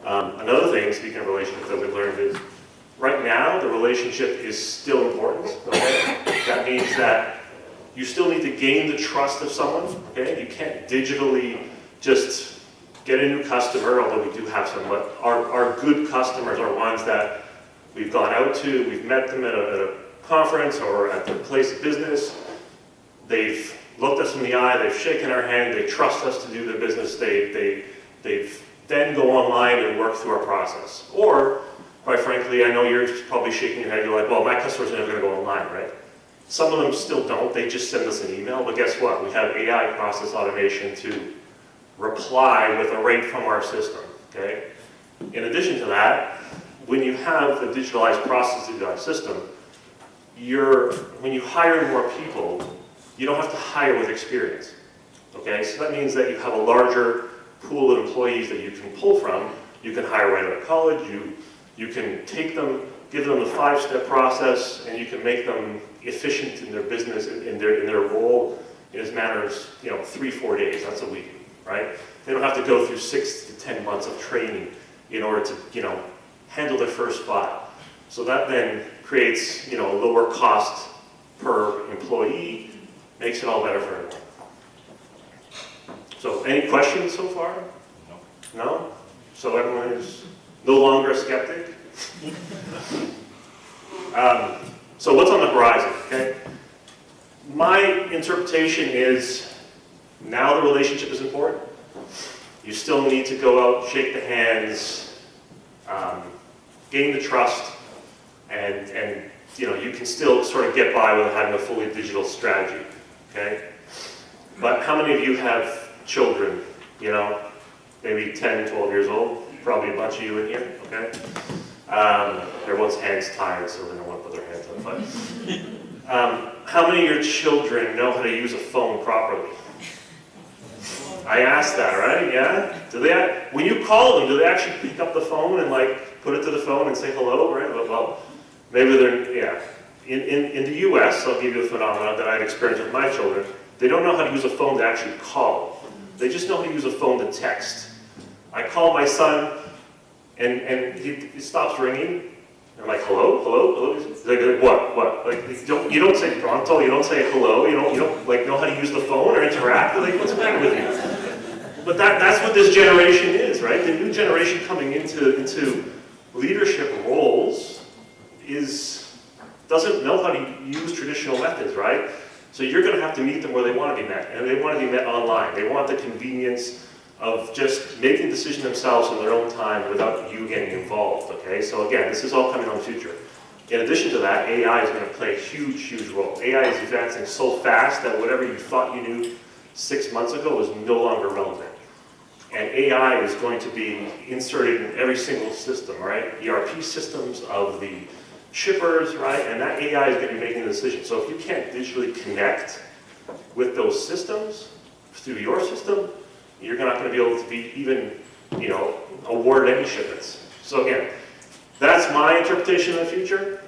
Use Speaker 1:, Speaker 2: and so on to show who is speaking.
Speaker 1: Another thing, speaking of relationships, that we've learned is right now the relationship is still important. Okay? That means that you still need to gain the trust of someone. Okay? You can't digitally just get a new customer, although we do have some, but our good customers are ones that we've gone out to, we've met them at a conference or at their place of business. They've looked us in the eye, they've shaken our hand, they trust us to do their business, they've then go online and work through our process. Or, quite frankly, I know you're probably shaking your head, you're like, well, my customers are never going to go online, right? Some of them still don't, they just send us an email, but guess what? We have AI process automation to reply with a rate from our system, okay? In addition to that, when you have a digitalized process, digitalized system, when you hire more people, you don't have to hire with experience, okay? So that means that you have a larger pool of employees that you can pull from. You can hire right out of college, you can take them, give them the 5-step process, and you can make them efficient in their business, in their role in as matter as 3-4 days. That's a week, right? They don't have to go through 6 to 10 months of training in order to handle their first file. So that then creates a lower cost per employee, makes it all better for everyone. So any questions so far? No. No? So everyone is no longer a skeptic? So what's on the horizon, okay? My interpretation is now the relationship is important. You still need to go out, shake the hands, gain the trust, and you can still sort of get by without having a fully digital strategy, okay? But how many of you have children, maybe 10, 12 years old? Probably a bunch of you in here, okay? Everyone's hands tired, so they don't want to put their hands up. But how many of your children know how to use a phone properly? I asked that, right? Yeah? When you call them, do they actually pick up the phone and put it to the phone and say hello, right? Well, maybe they're, yeah. In the US, I'll give you a phenomenon that I've experienced with my children. They don't know how to use a phone to actually call. They just know how to use a phone to text. I call my son, and he stops ringing. I'm like, hello, hello, hello. He's like, what? You don't say pronto. You don't say hello. You don't know how to use the phone or interact. Like, what's the matter with you? But that's what this generation is, right? The new generation coming into leadership roles doesn't know how to use traditional methods, right? So you're going to have to meet them where they want to be met, and they want to be met online. They want the convenience of just making decisions themselves in their own time without you getting involved, okay? So again, this is all coming on the future. In addition to that, AI is going to play a huge, huge role. AI is advancing so fast that whatever you thought you knew 6 months ago is no longer relevant. And AI is going to be inserted in every single system, right? ERP systems of the shippers, right? And that AI is going to be making the decision. So if you can't digitally connect with those systems through your system, you're not going to be able to be even, awarded any shipments. So again, that's my interpretation of the future.